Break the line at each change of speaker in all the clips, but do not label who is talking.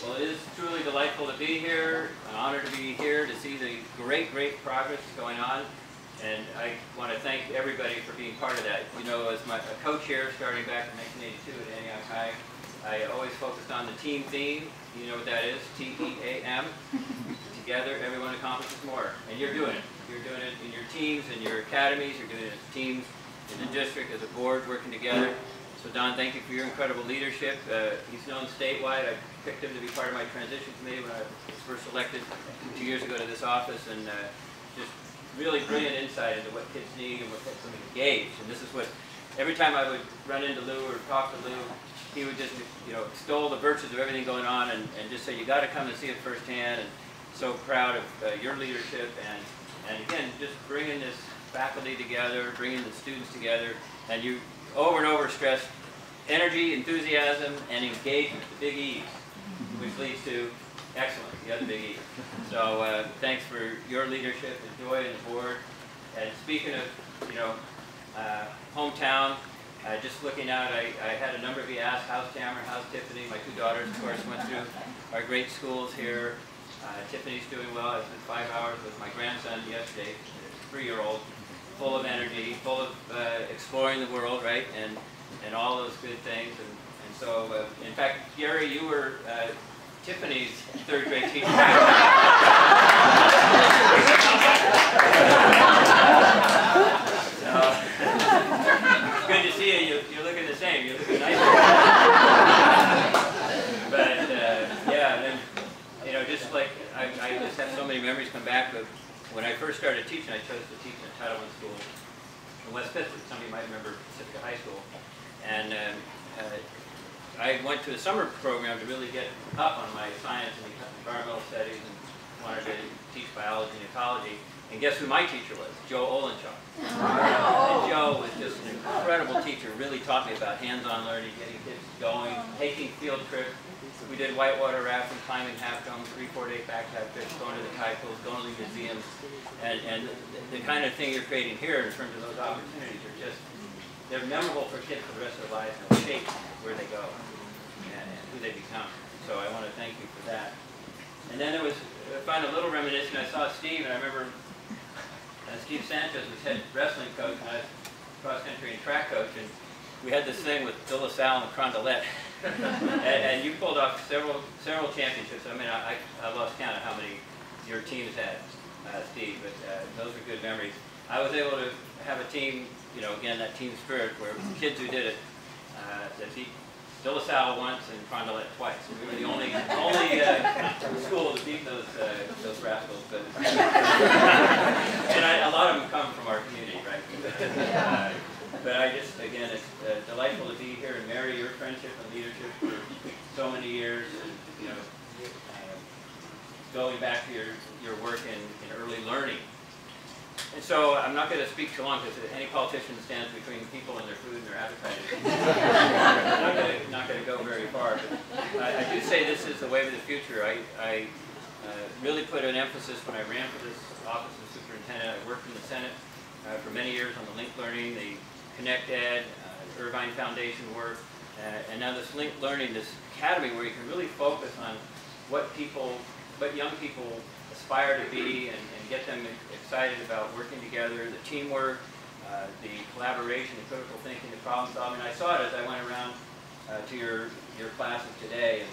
Well, it is truly delightful to be here, an honor to be here to see the great progress going on. And I want to thank everybody for being part of that. You know, as a co-chair starting back in 1982 at Antioch High, I always focused on the team theme. You know what that is, T-E-A-M. Together, everyone accomplishes more. And you're doing it. You're doing it in your teams, in your academies, you're doing it as teams in the district, as a board, working together. So Don, thank you for your incredible leadership. He's known statewide. I picked him to be part of my transition committee when I was first elected 2 years ago to this office, and just really brilliant insight into what kids need and what gets them engaged. And this is what, every time I would run into Lou or talk to Lou, he would just, you know, extol the virtues of everything going on and just say, you got to come and see it firsthand. And so proud of your leadership and again, just bringing this faculty together, bringing the students together, and you over and over stressed energy, enthusiasm, and engagement, the big E's, which leads to excellence, the other big E. So thanks for your leadership and joy in the board. And speaking of, you know, hometown, just looking out, I had a number of you ask, how's Tamara, how's Tiffany? My two daughters, of course, went through our great schools here. Tiffany's doing well. I spent 5 hours with my grandson yesterday, a 3-year-old, full of energy, full of exploring the world, right, and all those good things. And so, in fact, Gary, you were Tiffany's 3rd grade teacher. So, good to see you. You're looking the same. You're looking nice. But yeah, then, you know, just like I just have so many memories come back of when I first started teaching. I chose to teach in a Title I school in West Pittsburgh. Some of you might remember Pacifica High School, and I went to a summer program to really get up on my science and environmental studies and wanted to teach biology and ecology. And guess who my teacher was? Joe Olenshaw. And Joe was just an incredible teacher, really taught me about hands-on learning, getting kids going, taking field trips. We did whitewater rafting, climbing half dome, 3-4-day backpack trips, going to the tide pools, going to the museums. And the kind of thing you're creating here in terms of those opportunities are just, they're memorable for kids for the rest of their lives, and they'll shape where they go and who they become. So I want to thank you for that. And then there was, I find a little reminiscent. I saw Steve, and I remember Steve Sanchez was head wrestling coach, and I was cross-country and track coach, and we had this thing with De La Salle and Crondelet. and you pulled off several championships. I mean, I lost count of how many your teams had, Steve, but those are good memories. I was able to have a team, you know, again, that team spirit, where kids who did it, that beat De La Salle once and Crondelet twice. We were the only school to beat those rascals. But and a lot of them come from our community, right? But I just, again, it's delightful to be here and marry your friendship and leadership for so many years, and, you know, going back to your work in early learning. And so I'm not going to speak too long, because any politician stands between people and their food and their appetite. I'm not going to go very far. But I do say this is the way of the future. I really put an emphasis when I ran for this office of superintendent. I worked in the Senate for many years on the linked learning, the Connect Ed, Irvine Foundation work, and now this linked learning, this academy where you can really focus on what young people aspire to be, and get them excited about working together, the teamwork, the collaboration, the critical thinking, the problem solving. I saw it as I went around to your classes today,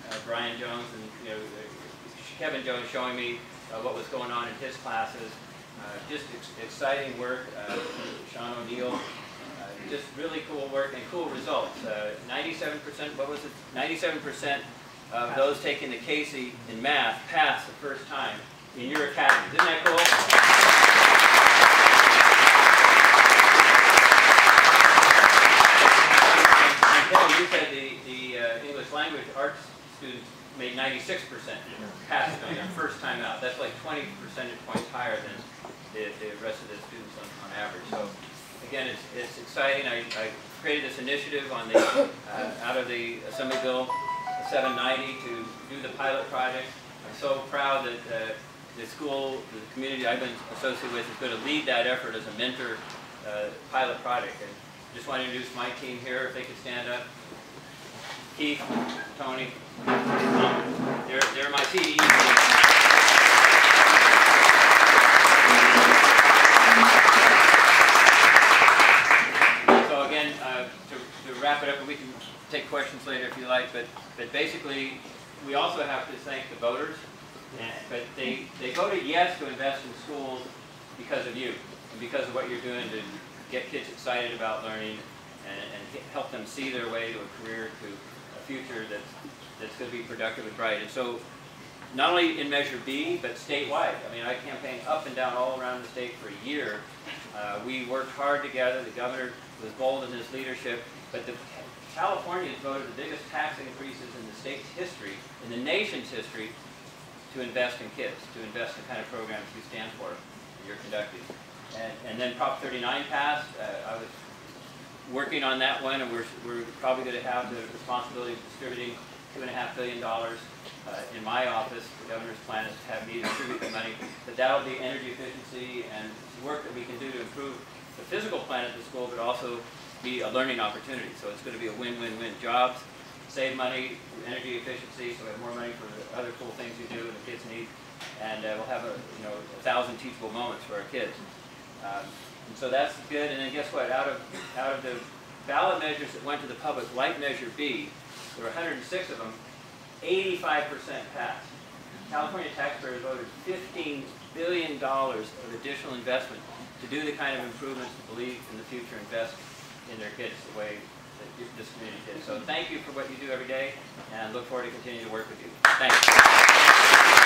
and Brian Jones and, you know, Kevin Jones showing me what was going on in his classes. Just exciting work. Sean O'Neill, just really cool work and cool results. 97%, what was it? 97% of those taking the Casey in math passed the first time in your academy. Isn't that cool? And Kevin, you said the English language arts students made 96% pass on their first time out. That's like 20 percentage points higher than the rest of the students on average. So again, it's exciting. I created this initiative on the out of the Assembly Bill 790 to do the pilot project. I'm so proud that the school, the community I've been associated with is going to lead that effort as a mentor pilot project. And just want to introduce my team here, if they could stand up. Keith, Tony, Tom. PG&E. So again, to wrap it up, we can take questions later if you like, but basically we also have to thank the voters. But they voted yes to invest in schools because of you and because of what you're doing to get kids excited about learning and help them see their way to a career, to a future that's going to be productive and bright. And so not only in Measure B, but statewide. I mean, I campaigned up and down all around the state for a year. We worked hard together. The governor was bold in his leadership. But the Californians voted the biggest tax increases in the state's history, in the nation's history, to invest in kids, to invest in the kind of programs you stand for and you're conducting. And then Prop 39 passed. I was working on that one, and we're probably going to have the responsibility of distributing $2.5 billion in my office. The governor's plan is to have me distribute the money. But that'll be energy efficiency and work that we can do to improve the physical plan at the school, but also be a learning opportunity. So it's going to be a win-win-win. Jobs, save money, energy efficiency, so we have more money for the other cool things we do and the kids need, and we'll have 1,000 teachable moments for our kids. And so that's good. And then guess what? Out of the ballot measures that went to the public, like Measure B, there were 106 of them. 85% passed. California taxpayers voted $15 billion of additional investment to do the kind of improvements to believe in the future, invest in their kids the way that this community did. So thank you for what you do every day, and look forward to continuing to work with you. Thanks.